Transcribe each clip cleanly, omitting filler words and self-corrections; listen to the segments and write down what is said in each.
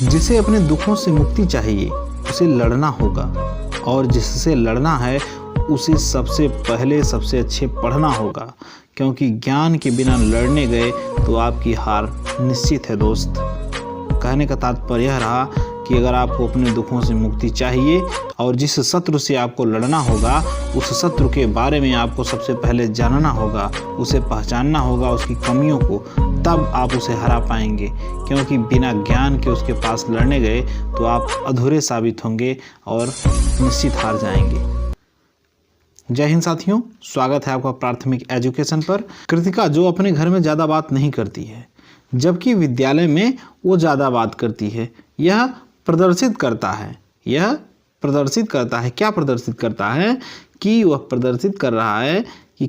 जिसे अपने दुखों से मुक्ति चाहिए उसे लड़ना होगा, और जिससे लड़ना है उसे सबसे पहले सबसे अच्छे पढ़ना होगा, क्योंकि ज्ञान के बिना लड़ने गए तो आपकी हार निश्चित है दोस्त। कहने का तात्पर्य यह रहा कि अगर आपको अपने दुखों से मुक्ति चाहिए और जिस शत्रु से आपको लड़ना होगा उस शत्रु के बारे में आपको सबसे पहले जानना होगा, उसे पहचानना होगा, उसकी कमियों को, तब आप उसे हरा पाएंगे। क्योंकि बिना ज्ञान के उसके पास लड़ने गए तो आप अधूरे साबित होंगे और निश्चित हार जाएंगे। जय हिंद साथियों, स्वागत है आपका प्राथमिक एजुकेशन पर। कृतिका जो अपने घर में ज़्यादा बात नहीं करती है जबकि विद्यालय में वो ज़्यादा बात करती है, यह प्रदर्शित करता है क्या प्रदर्शित करता है कि वह प्रदर्शित कर रहा है कि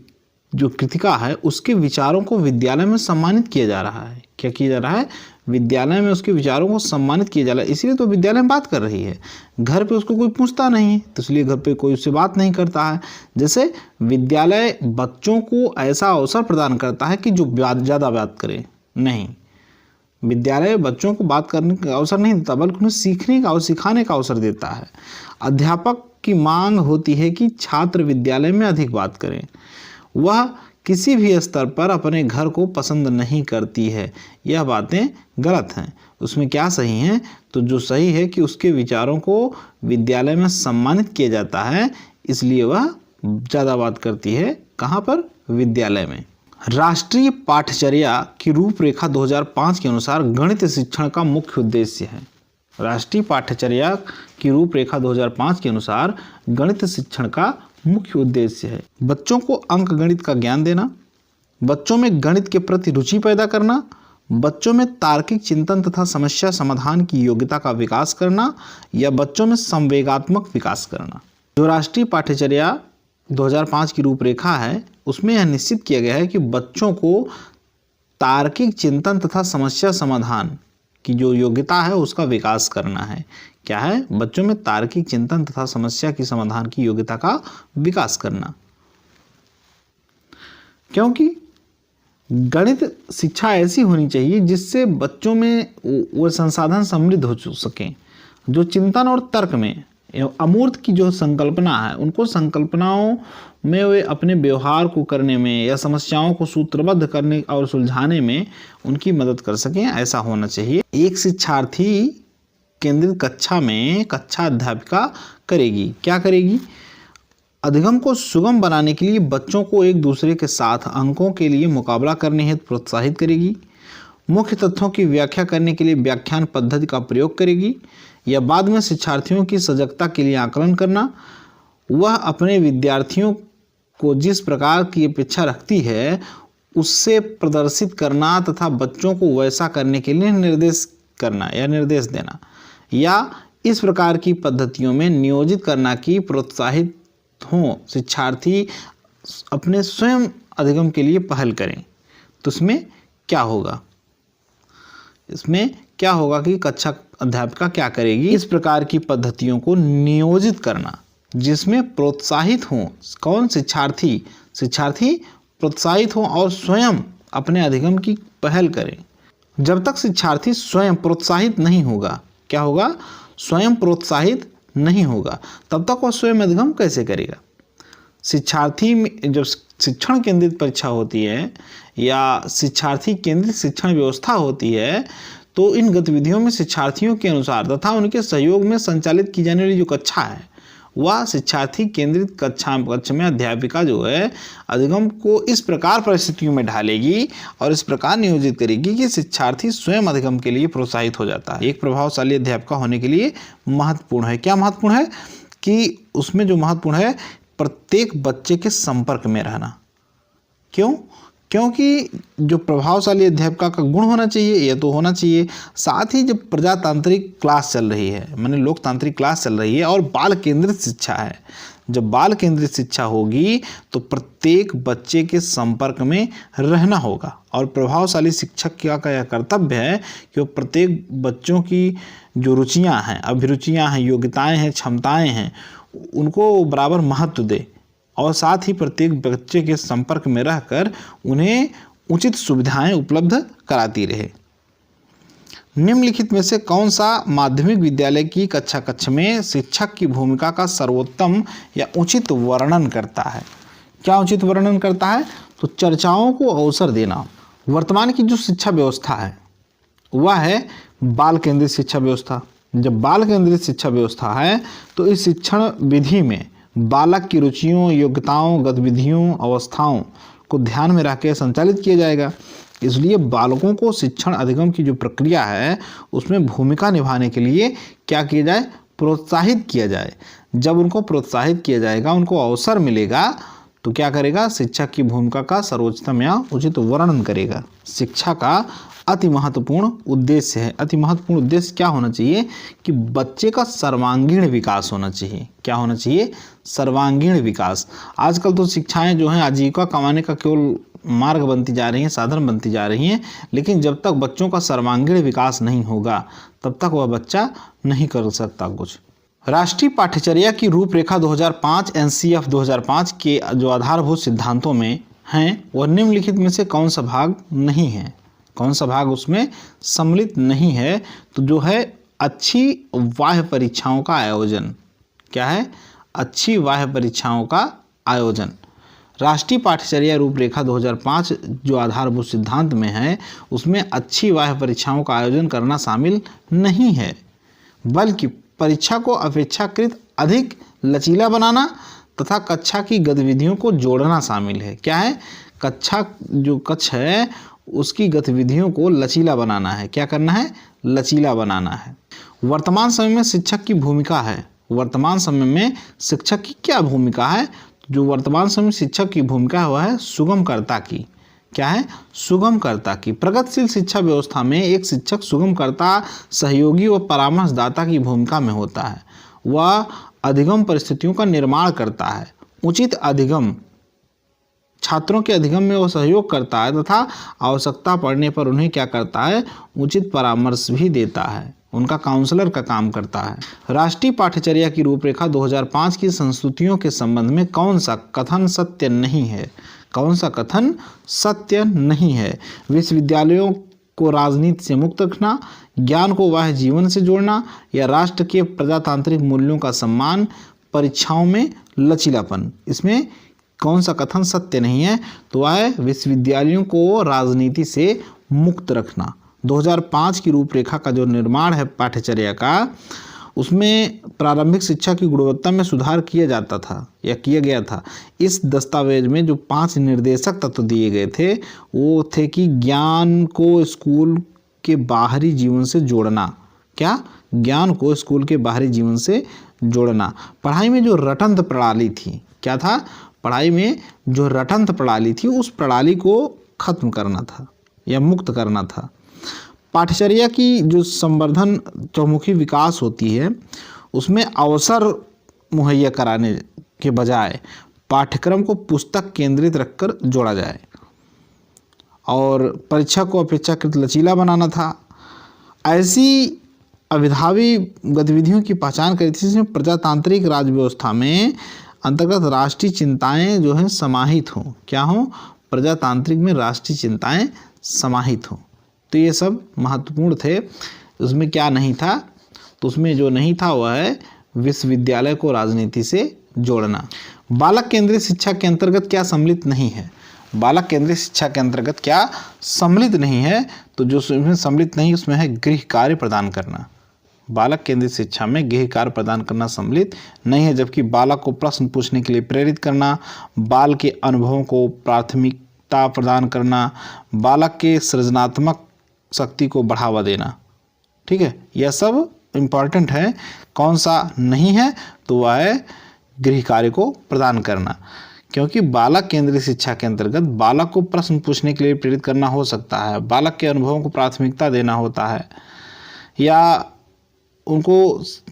जो कृतिका है उसके विचारों को विद्यालय में सम्मानित किया जा रहा है। क्या किया जा रहा है? विद्यालय में उसके विचारों को सम्मानित किया जा रहा है, इसीलिए तो विद्यालय में बात कर रही है। घर पे उसको कोई पूछता नहीं है तो इसलिए घर पे कोई उससे बात नहीं करता है। जैसे विद्यालय बच्चों को ऐसा अवसर प्रदान करता है कि जो ज़्यादा बात करें नहीं, विद्यालय बच्चों को बात करने का अवसर नहीं देता बल्कि उन्हें सीखने का और सिखाने का अवसर देता है। अध्यापक की मांग होती है कि छात्र विद्यालय में अधिक बात करें। वह किसी भी स्तर पर अपने घर को पसंद नहीं करती है। यह बातें गलत हैं। उसमें क्या सही है? तो जो सही है कि उसके विचारों को विद्यालय में सम्मानित किया जाता है, इसलिए वह ज़्यादा बात करती है। कहाँ पर? विद्यालय में। राष्ट्रीय पाठ्यचर्या की रूपरेखा 2005 के अनुसार गणित शिक्षण का मुख्य उद्देश्य है। राष्ट्रीय पाठ्यचर्या की रूपरेखा 2005 के अनुसार गणित शिक्षण का मुख्य उद्देश्य है बच्चों को अंक गणित का ज्ञान देना, बच्चों में गणित के प्रति रुचि पैदा करना, बच्चों में तार्किक चिंतन तथा समस्या समाधान की योग्यता का विकास करना या बच्चों में संवेगात्मक विकास करना। जो राष्ट्रीय पाठ्यचर्या 2005 की रूपरेखा है उसमें यह निश्चित किया गया है कि बच्चों को तार्किक चिंतन तथा समस्या समाधान की जो योग्यता है उसका विकास करना है। क्या है? बच्चों में तार्किक चिंतन तथा समस्या की समाधान की योग्यता का विकास करना। क्योंकि गणित शिक्षा ऐसी होनी चाहिए जिससे बच्चों में वो संसाधन समृद्ध हो सकें, जो चिंतन और तर्क में अमूर्त की जो संकल्पना है उनको संकल्पनाओं में वे अपने व्यवहार को करने में या समस्याओं को सूत्रबद्ध करने और सुलझाने में उनकी मदद कर सकें, ऐसा होना चाहिए। एक शिक्षार्थी केंद्रित कक्षा में कक्षा अध्यापिका करेगी। क्या करेगी? अधिगम को सुगम बनाने के लिए बच्चों को एक दूसरे के साथ अंकों के लिए मुकाबला करने हेतु प्रोत्साहित करेगी। मुख्य तथ्यों की व्याख्या करने के लिए व्याख्यान पद्धति का प्रयोग करेगी या बाद में शिक्षार्थियों की सजगता के लिए आकलन करना। वह अपने विद्यार्थियों को जिस प्रकार की अपेक्षा रखती है उससे प्रदर्शित करना तथा बच्चों को वैसा करने के लिए निर्देश करना या निर्देश देना या इस प्रकार की पद्धतियों में नियोजित करना कि प्रोत्साहित हों शिक्षार्थी अपने स्वयं अधिगम के लिए पहल करें। तो इसमें क्या होगा? इसमें क्या होगा कि कक्षा अध्यापिका क्या करेगी? इस प्रकार की पद्धतियों को नियोजित करना जिसमें प्रोत्साहित हों। कौन? शिक्षार्थी प्रोत्साहित हों और स्वयं अपने अधिगम की पहल करें। जब तक शिक्षार्थी स्वयं प्रोत्साहित नहीं होगा, क्या होगा? स्वयं प्रोत्साहित नहीं होगा तब तक वह स्वयं अधिगम कैसे करेगा? शिक्षार्थी में जब शिक्षण केंद्रित परीक्षा होती है या शिक्षार्थी केंद्रित शिक्षण व्यवस्था होती है तो इन गतिविधियों में शिक्षार्थियों के अनुसार तथा उनके सहयोग में संचालित की जाने वाली जो कक्षा है वह शिक्षार्थी केंद्रित कक्षा में अध्यापिका जो है अधिगम को इस प्रकार परिस्थितियों में ढालेगी और इस प्रकार नियोजित करेगी कि शिक्षार्थी स्वयं अधिगम के लिए प्रोत्साहित हो जाता है। एक प्रभावशाली अध्यापिका होने के लिए महत्वपूर्ण है। क्या महत्वपूर्ण है? कि उसमें जो महत्वपूर्ण है प्रत्येक बच्चे के संपर्क में रहना। क्यों? क्योंकि जो प्रभावशाली अध्यापिका का गुण होना चाहिए यह तो होना चाहिए, साथ ही जब प्रजातांत्रिक क्लास चल रही है, माने लोकतांत्रिक क्लास चल रही है और बाल केंद्रित शिक्षा है, जब बाल केंद्रित शिक्षा होगी तो प्रत्येक बच्चे के संपर्क में रहना होगा। और प्रभावशाली शिक्षक का यह कर्तव्य है कि वो प्रत्येक बच्चों की जो रुचियाँ हैं, अभिरुचियाँ हैं, योग्यताएँ हैं, क्षमताएँ हैं, उनको बराबर महत्व दे और साथ ही प्रत्येक बच्चे के संपर्क में रहकर उन्हें उचित सुविधाएं उपलब्ध कराती रहे। निम्नलिखित में से कौन सा माध्यमिक विद्यालय की कक्षा कक्ष में शिक्षक की भूमिका का सर्वोत्तम या उचित वर्णन करता है? क्या उचित वर्णन करता है? तो चर्चाओं को अवसर देना। वर्तमान की जो शिक्षा व्यवस्था है वह है बाल केंद्रित शिक्षा व्यवस्था। जब बाल केंद्रित शिक्षा व्यवस्था है तो इस शिक्षण विधि में बालक की रुचियों, योग्यताओं, गतिविधियों, अवस्थाओं को ध्यान में रखकर संचालित किया जाएगा। इसलिए बालकों को शिक्षण अधिगम की जो प्रक्रिया है उसमें भूमिका निभाने के लिए क्या किया जाए? प्रोत्साहित किया जाए। जब उनको प्रोत्साहित किया जाएगा, उनको अवसर मिलेगा, तो क्या करेगा? शिक्षक की भूमिका का सर्वोच्चतम या उचित वर्णन करेगा। शिक्षा का अति महत्वपूर्ण उद्देश्य है। अति महत्वपूर्ण उद्देश्य क्या होना चाहिए? कि बच्चे का सर्वांगीण विकास होना चाहिए। क्या होना चाहिए? सर्वांगीण विकास। आजकल तो शिक्षाएं जो हैं आजीविका कमाने का केवल मार्ग बनती जा रही हैं, साधन बनती जा रही हैं, लेकिन जब तक बच्चों का सर्वांगीण विकास नहीं होगा तब तक वह बच्चा नहीं कर सकता कुछ। राष्ट्रीय पाठ्यचर्या की रूपरेखा 2005 एनसीएफ 2005 के जो आधारभूत सिद्धांतों में हैं वह निम्नलिखित में से कौन सा भाग नहीं है? कौन सा भाग उसमें सम्मिलित नहीं है? तो जो है अच्छी बाह्य परीक्षाओं का आयोजन। क्या है? अच्छी बाह्य परीक्षाओं का आयोजन। राष्ट्रीय पाठ्यचर्या रूपरेखा 2005 जो आधारभूत सिद्धांत में है उसमें अच्छी बाह्य परीक्षाओं का आयोजन करना शामिल नहीं है, बल्कि परीक्षा को अपेक्षाकृत अधिक लचीला बनाना तथा कक्षा की गतिविधियों को जोड़ना शामिल है। क्या है? कक्षा जो कक्ष है उसकी गतिविधियों को लचीला बनाना है। क्या करना है? लचीला बनाना है। वर्तमान समय में शिक्षक की भूमिका है। वर्तमान समय में शिक्षक की क्या भूमिका है? जो वर्तमान समय में शिक्षक की भूमिका है वह है सुगमकर्ता की। क्या है? सुगमकर्ता की। प्रगतिशील शिक्षा व्यवस्था में एक शिक्षक सुगमकर्ता, सहयोगी व परामर्शदाता की भूमिका में होता है। वह अधिगम परिस्थितियों का निर्माण करता है, उचित अधिगम, छात्रों के अधिगम में वो सहयोग करता है तथा आवश्यकता पड़ने पर उन्हें क्या करता है? उचित परामर्श भी देता है, उनका काउंसलर का काम करता है। राष्ट्रीय पाठ्यचर्या की रूपरेखा 2005 की संस्तुतियों के संबंध में कौन सा कथन सत्य नहीं है? कौन सा कथन सत्य नहीं है? विश्वविद्यालयों को राजनीति से मुक्त रखना, ज्ञान को बाह्य जीवन से जोड़ना या राष्ट्र के प्रजातांत्रिक मूल्यों का सम्मान, परीक्षाओं में लचीलापन। इसमें कौन सा कथन सत्य नहीं है? तो वह है विश्वविद्यालयों को राजनीति से मुक्त रखना। 2005 की रूपरेखा का जो निर्माण है पाठ्यचर्या का, उसमें प्रारंभिक शिक्षा की गुणवत्ता में सुधार किया जाता था या किया गया था। इस दस्तावेज में जो 5 निर्देशक तत्व दिए गए थे वो थे कि ज्ञान को स्कूल के बाहरी जीवन से जोड़ना। क्या? ज्ञान को स्कूल के बाहरी जीवन से जोड़ना। पढ़ाई में जो रटंत प्रणाली थी, क्या था? पढ़ाई में जो रटंत प्रणाली थी उस प्रणाली को खत्म करना था या मुक्त करना था। पाठ्यचर्या की जो संवर्धन चौमुखी विकास होती है उसमें अवसर मुहैया कराने के बजाय पाठ्यक्रम को पुस्तक केंद्रित रखकर जोड़ा जाए और परीक्षा को अपेक्षाकृत लचीला बनाना था। ऐसी अविधावी गतिविधियों की पहचान करी थी जिसमें प्रजातांत्रिक राज व्यवस्था में अंतर्गत राष्ट्रीय चिंताएं जो हैं समाहित हों। क्या हों? प्रजातांत्रिक में राष्ट्रीय चिंताएं समाहित हों। तो ये सब महत्वपूर्ण थे। उसमें क्या नहीं था? तो उसमें जो नहीं था वह है विश्वविद्यालय को राजनीति से जोड़ना। बालक केंद्रित शिक्षा के अंतर्गत क्या सम्मिलित नहीं है? बालक केंद्रित शिक्षा के अंतर्गत क्या सम्मिलित नहीं है? तो जो इसमें सम्मिलित नहीं उसमें है गृह कार्य प्रदान करना। बालक केंद्रित शिक्षा में गृह कार्य प्रदान करना सम्मिलित नहीं है, जबकि बालक को प्रश्न पूछने के लिए प्रेरित करना, बाल के अनुभवों को प्राथमिकता प्रदान करना, बालक के सृजनात्मक शक्ति को बढ़ावा देना। ठीक है, यह सब इम्पॉर्टेंट है। कौन सा नहीं है? तो वह है गृह कार्य को प्रदान करना, क्योंकि बालक केंद्रित शिक्षा के अंतर्गत बालक को प्रश्न पूछने के लिए प्रेरित करना हो सकता है, बालक के अनुभवों को प्राथमिकता देना होता है, या उनको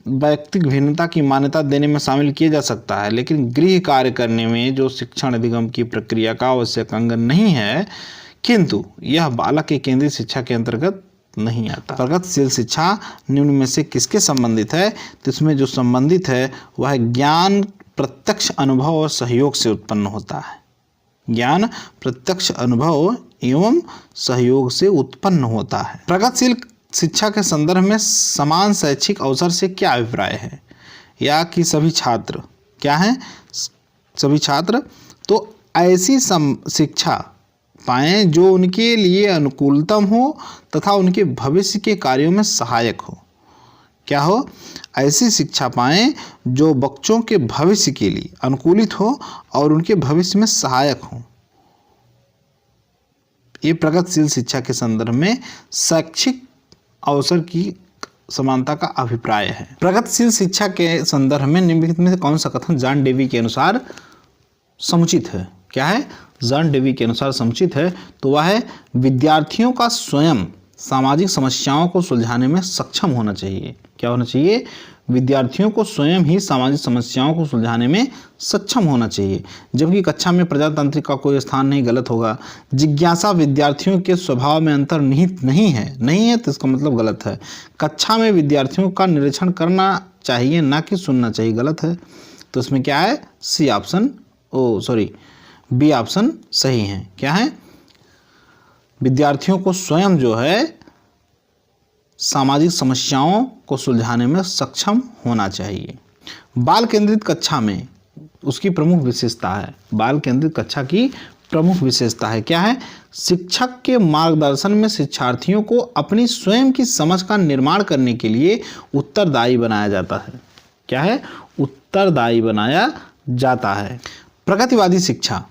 व्यक्तिगत भिन्नता की मान्यता देने में शामिल किया जा सकता है, लेकिन गृह कार्य करने में जो शिक्षण अधिगम की प्रक्रिया का आवश्यक अंग नहीं है, किंतु यह बालक के केंद्रीय शिक्षा के अंतर्गत नहीं आता। प्रगतिशील शिक्षा निम्न में से किसके संबंधित है? तो इसमें जो संबंधित है वह ज्ञान प्रत्यक्ष अनुभव और सहयोग से उत्पन्न होता है। ज्ञान प्रत्यक्ष अनुभव एवं सहयोग से उत्पन्न होता है। प्रगतिशील शिक्षा के संदर्भ में समान शैक्षिक अवसर से क्या अभिप्राय है, या कि सभी छात्र क्या हैं, सभी छात्र तो ऐसी शिक्षा पाएं जो उनके लिए अनुकूलतम हो तथा उनके भविष्य के कार्यों में सहायक हो। क्या हो, ऐसी शिक्षा पाएं जो बच्चों के भविष्य के लिए अनुकूलित हो और उनके भविष्य में सहायक हो। ये प्रगतिशील शिक्षा के संदर्भ में शैक्षिक अवसर की समानता का अभिप्राय है। प्रगतिशील शिक्षा के संदर्भ में निम्नलिखित में से कौन सा कथन जॉन डेवी के अनुसार समुचित है? क्या है? जॉन डेवी के अनुसार समुचित है तो वह है विद्यार्थियों का स्वयं सामाजिक समस्याओं को सुलझाने में सक्षम होना चाहिए। क्या होना चाहिए? विद्यार्थियों को स्वयं ही सामाजिक समस्याओं को सुलझाने में सक्षम होना चाहिए। जबकि कक्षा में प्रजातांत्रिक का कोई स्थान नहीं, गलत होगा। जिज्ञासा विद्यार्थियों के स्वभाव में अंतर्निहित नहीं है तो इसका मतलब गलत है। कक्षा में विद्यार्थियों का निरीक्षण करना चाहिए, ना कि सुनना चाहिए, गलत है। तो इसमें क्या है? बी ऑप्शन सही है। क्या है? विद्यार्थियों को स्वयं जो है सामाजिक समस्याओं को सुलझाने में सक्षम होना चाहिए। बाल केंद्रित कक्षा में उसकी प्रमुख विशेषता है। बाल केंद्रित कक्षा की प्रमुख विशेषता है क्या है? शिक्षक के मार्गदर्शन में शिक्षार्थियों को अपनी स्वयं की समझ का निर्माण करने के लिए उत्तरदायी बनाया जाता है। क्या है? उत्तरदायी बनाया जाता है। प्रगतिवादी शिक्षा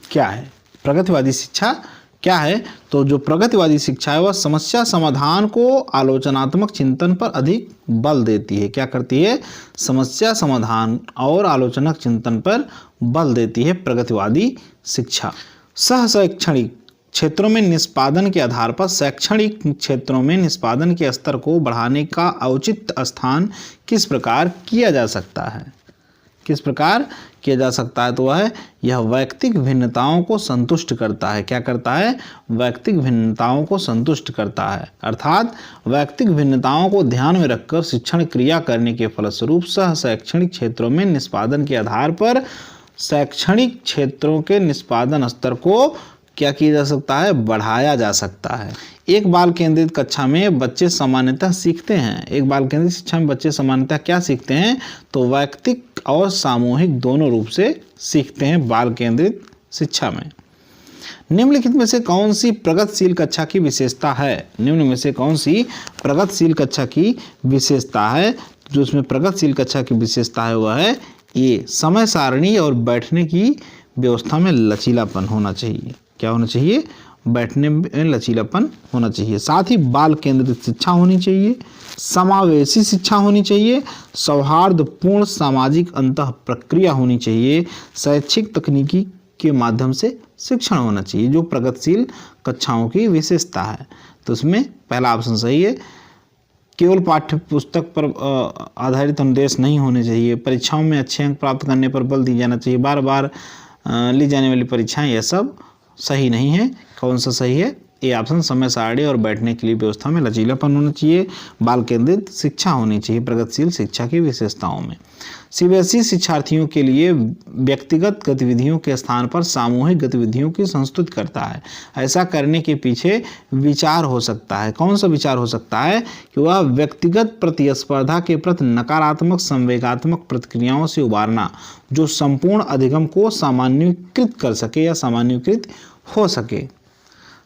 क्या है? प्रगतिवादी शिक्षा क्या है? तो जो प्रगतिवादी शिक्षा है वह समस्या समाधान को आलोचनात्मक चिंतन पर अधिक बल देती है। क्या करती है? समस्या समाधान और आलोचनात्मक चिंतन पर बल देती है प्रगतिवादी शिक्षा। सह शैक्षणिक क्षेत्रों में निष्पादन के आधार पर शैक्षणिक क्षेत्रों में निष्पादन के स्तर को बढ़ाने का औचित्य स्थान किस प्रकार किया जा सकता है? किस प्रकार किया जा सकता है? तो वह यह वैयक्तिक भिन्नताओं को संतुष्ट करता है। क्या करता है? वैयक्तिक भिन्नताओं को संतुष्ट करता है। अर्थात वैयक्तिक भिन्नताओं को ध्यान में रखकर शिक्षण क्रिया करने के फलस्वरूप सह शैक्षणिक क्षेत्रों में निष्पादन के आधार पर शैक्षणिक क्षेत्रों के निष्पादन स्तर को क्या किया जा सकता है? बढ़ाया जा सकता है। एक बाल केंद्रित कक्षा में बच्चे सामान्यतः सीखते हैं। एक बाल केंद्रित शिक्षा में बच्चे सामान्यतः क्या सीखते हैं? तो वैयक्तिक और सामूहिक दोनों रूप से सीखते हैं बाल केंद्रित शिक्षा में। निम्नलिखित में से कौन सी प्रगतिशील कक्षा की विशेषता है? निम्न में से कौन सी प्रगतिशील कक्षा की विशेषता है? जो इसमें प्रगतिशील कक्षा की विशेषता है वह है ये समय सारणी और बैठने की व्यवस्था में लचीलापन होना चाहिए। क्या होना चाहिए? बैठने में लचीलापन होना चाहिए। साथ ही बाल केंद्रित शिक्षा होनी चाहिए, समावेशी शिक्षा होनी चाहिए, सौहार्दपूर्ण सामाजिक अंतः प्रक्रिया होनी चाहिए, शैक्षिक तकनीकी के माध्यम से शिक्षण होना चाहिए। जो प्रगतिशील कक्षाओं की विशेषता है तो उसमें पहला ऑप्शन सही है। केवल पाठ्य पुस्तक पर आधारित अनुदेश नहीं होने चाहिए, परीक्षाओं में अच्छे अंक प्राप्त करने पर बल दिया जाना चाहिए, बार बार ली जाने वाली परीक्षाएं, यह सब सही नहीं है। कौन सा सही है? ए ऑप्शन समय सारणी और बैठने के लिए व्यवस्था में लचीलापन होना चाहिए, बाल केंद्रित शिक्षा होनी चाहिए प्रगतिशील शिक्षा की विशेषताओं में। सीबीएसई शिक्षार्थियों के लिए व्यक्तिगत गतिविधियों के स्थान पर सामूहिक गतिविधियों की संस्तुति करता है। ऐसा करने के पीछे विचार हो सकता है। कौन सा विचार हो सकता है? कि वह व्यक्तिगत प्रतिस्पर्धा के प्रति नकारात्मक संवेगात्मक प्रतिक्रियाओं से उबारना जो संपूर्ण अधिगम को सामान्यीकृत कर सके या सामान्यीकृत हो सके।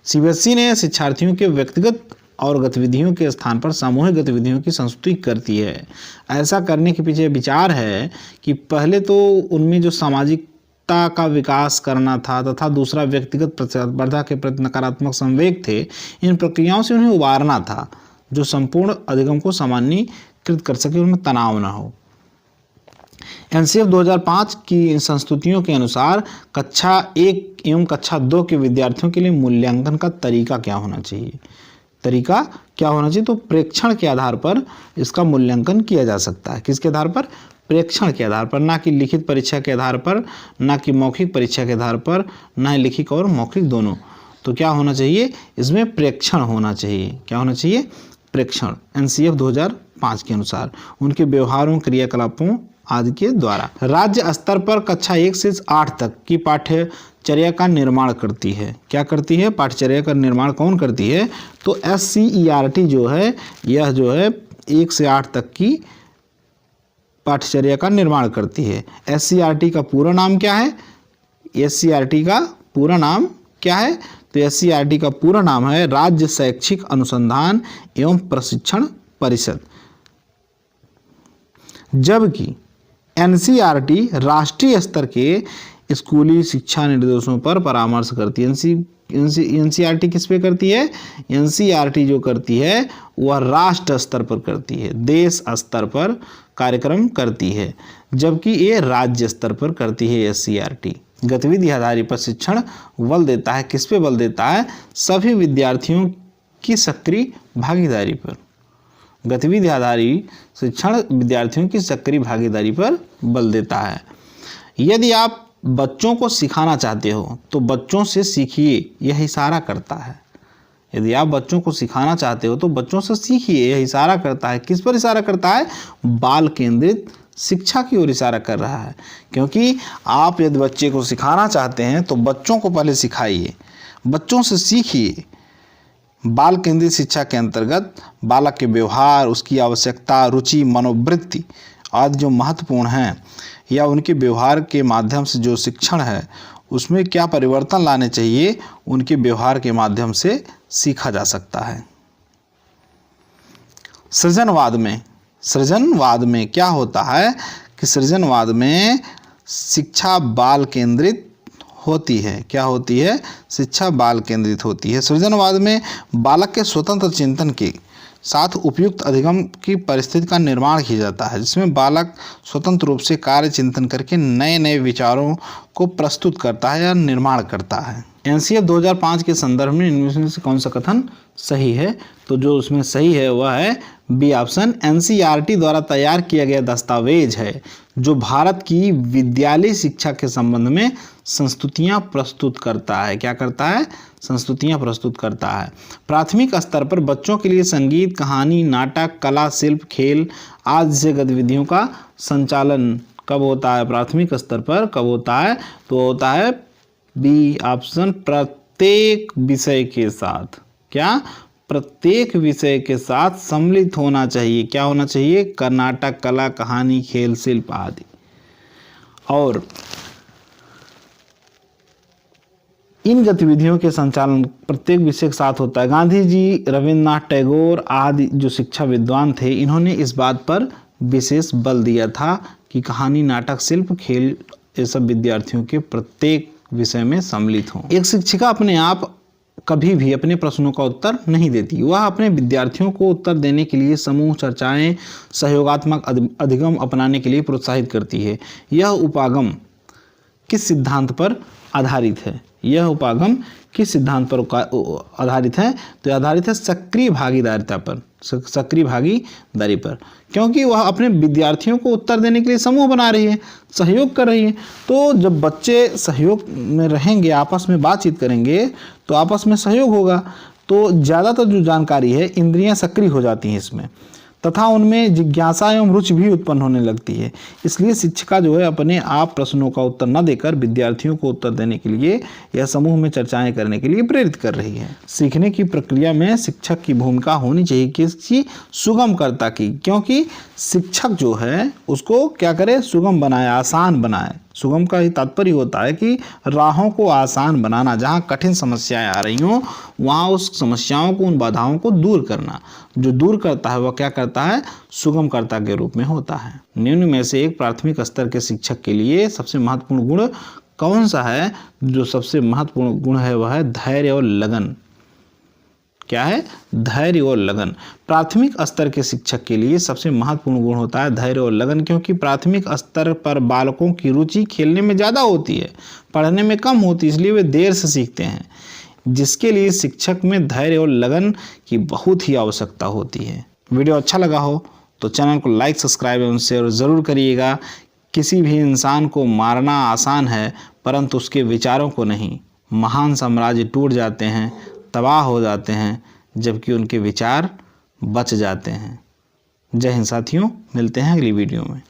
सीबीएसई ने शिक्षार्थियों के व्यक्तिगत और गतिविधियों के स्थान पर सामूहिक गतिविधियों की संस्तुति करती है। ऐसा करने के पीछे विचार है कि पहले तो उनमें जो सामाजिकता का विकास करना था तथा दूसरा व्यक्तिगत प्रतिस्पर्धा के प्रति नकारात्मक संवेग थे, इन प्रक्रियाओं से उन्हें उबारना था जो संपूर्ण अधिगम को सामान्यीकृत कर सके, उनमें तनाव न हो। एनसीएफ 2005 की संस्तुतियों के अनुसार कक्षा 1 एवं कक्षा 2 के विद्यार्थियों के लिए मूल्यांकन का तरीका क्या होना चाहिए? तरीका क्या होना चाहिए? तो प्रेक्षण के आधार पर इसका मूल्यांकन किया जा सकता है। किसके आधार पर? प्रेक्षण के आधार पर, ना कि लिखित परीक्षा के आधार पर, ना कि मौखिक परीक्षा के आधार पर, ना ही लिखित और मौखिक दोनों। तो क्या होना चाहिए? इसमें प्रेक्षण होना चाहिए। क्या होना चाहिए? प्रेक्षण। एनसीएफ 2005 के अनुसार उनके व्यवहारों, क्रियाकलापों आदि के द्वारा। राज्य स्तर पर कक्षा 1 से 8 तक की पाठ्यचर्या का निर्माण करती है। क्या करती है? पाठ्यचर्या का निर्माण कौन करती है? तो SCERT जो है, यह जो है 1 से 8 तक की पाठ्यचर्या का निर्माण करती है। SCERT का पूरा नाम क्या है? SCERT का पूरा नाम क्या है? तो SCERT का पूरा नाम है राज्य शैक्षिक अनुसंधान एवं प्रशिक्षण परिषद। जबकि NCERT राष्ट्रीय स्तर के स्कूली शिक्षा निर्देशों पर परामर्श करती है। NCERT किस पे करती है? NCERT जो करती है वह राष्ट्र स्तर पर करती है, देश स्तर पर कार्यक्रम करती है, जबकि ये राज्य स्तर पर करती है SCERT। गतिविधि आधारित प्रशिक्षण बल देता है, किस पे बल देता है? सभी विद्यार्थियों की सक्रिय भागीदारी पर। गतिविधि आधारित शिक्षण विद्यार्थियों की सक्रिय भागीदारी पर बल देता है। यदि आप बच्चों को सिखाना चाहते हो तो बच्चों से सीखिए, यह इशारा करता है। यदि आप बच्चों को सिखाना चाहते हो तो बच्चों से सीखिए, यह इशारा करता है। किस पर इशारा करता है? बाल केंद्रित शिक्षा की ओर इशारा कर रहा है। क्योंकि आप यदि बच्चे को सिखाना चाहते हैं तो बच्चों को पहले सिखाइए, बच्चों से सीखिए। बाल केंद्रित शिक्षा के अंतर्गत बालक के व्यवहार, उसकी आवश्यकता, रुचि, मनोवृत्ति आदि जो महत्वपूर्ण हैं, या उनके व्यवहार के माध्यम से जो शिक्षण है उसमें क्या परिवर्तन लाने चाहिए, उनके व्यवहार के माध्यम से सीखा जा सकता है। सृजनवाद में क्या होता है कि सृजनवाद में शिक्षा बाल केंद्रित होती है। क्या होती है? शिक्षा बाल केंद्रित होती है। सृजनवाद में बालक के स्वतंत्र चिंतन के साथ उपयुक्त अधिगम की परिस्थिति का निर्माण किया जाता है, जिसमें बालक स्वतंत्र रूप से कार्य चिंतन करके नए नए विचारों को प्रस्तुत करता है या निर्माण करता है। NCF 2005 के संदर्भ में इनमें से कौन सा कथन सही है? तो जो उसमें सही है वह है बी ऑप्शन। NCERT द्वारा तैयार किया गया दस्तावेज है जो भारत की विद्यालय शिक्षा के संबंध में संस्तुतियां प्रस्तुत करता है। क्या करता है? संस्तुतियां प्रस्तुत करता है। प्राथमिक स्तर पर बच्चों के लिए संगीत, कहानी, नाटक, कला, शिल्प, खेल आदि से गतिविधियों का संचालन कब होता है? प्राथमिक स्तर पर कब होता है? तो होता है बी ऑप्शन, प्रत्येक विषय के साथ। क्या? प्रत्येक विषय के साथ सम्मिलित होना चाहिए। क्या होना चाहिए? नाटक, कला, कहानी, खेल, शिल्प आदि। और इन गतिविधियों के संचालन प्रत्येक विषय के साथ होता है। गांधी जी, रविन्द्रनाथ टैगोर आदि जो शिक्षा विद्वान थे, इन्होंने इस बात पर विशेष बल दिया था कि कहानी, नाटक, शिल्प, खेल ये सब विद्यार्थियों के प्रत्येक विषय में सम्मिलित हों। एक शिक्षिका अपने आप कभी भी अपने प्रश्नों का उत्तर नहीं देती। वह अपने विद्यार्थियों को उत्तर देने के लिए समूह चर्चाएं, सहयोगात्मक अधिगम अपनाने के लिए प्रोत्साहित करती है। यह उपागम किस सिद्धांत पर आधारित है? यह उपागम किस सिद्धांत पर आधारित है? तो आधारित है सक्रिय भागीदारिता पर, सक्रिय भागीदारी पर। क्योंकि वह अपने विद्यार्थियों को उत्तर देने के लिए समूह बना रही है, सहयोग कर रही है। तो जब बच्चे सहयोग में रहेंगे, आपस में बातचीत करेंगे तो आपस में सहयोग होगा, तो ज़्यादातर जो जानकारी है इंद्रियां सक्रिय हो जाती हैं इसमें, तथा उनमें जिज्ञासा एवं रुचि भी उत्पन्न होने लगती है। इसलिए शिक्षिका जो है अपने आप प्रश्नों का उत्तर न देकर विद्यार्थियों को उत्तर देने के लिए या समूह में चर्चाएं करने के लिए प्रेरित कर रही है। सीखने की प्रक्रिया में शिक्षक की भूमिका होनी चाहिए किसकी? सुगमकर्ता की। क्योंकि शिक्षक जो है उसको क्या करे? सुगम बनाए, आसान बनाए। सुगम का ही तात्पर्य होता है कि राहों को आसान बनाना, जहाँ कठिन समस्याएं आ रही हों वहाँ उस समस्याओं को, उन बाधाओं को दूर करना। जो दूर करता है वह क्या करता है? सुगमकर्ता के रूप में होता है। निम्न में से एक प्राथमिक स्तर के शिक्षक के लिए सबसे महत्वपूर्ण गुण कौन सा है? जो सबसे महत्वपूर्ण गुण है वह है धैर्य और लगन। क्या है? धैर्य और लगन। प्राथमिक स्तर के शिक्षक के लिए सबसे महत्वपूर्ण गुण होता है धैर्य और लगन, क्योंकि प्राथमिक स्तर पर बालकों की रुचि खेलने में ज़्यादा होती है, पढ़ने में कम होती है, इसलिए वे देर से सीखते हैं, जिसके लिए शिक्षक में धैर्य और लगन की बहुत ही आवश्यकता होती है। वीडियो अच्छा लगा हो तो चैनल को लाइक, सब्सक्राइब एवं शेयर ज़रूर करिएगा। किसी भी इंसान को मारना आसान है, परंतु उसके विचारों को नहीं। महान साम्राज्य टूट जाते हैं, तबाह हो जाते हैं, जबकि उनके विचार बच जाते हैं। जय हिंद साथियों, मिलते हैं अगली वीडियो में।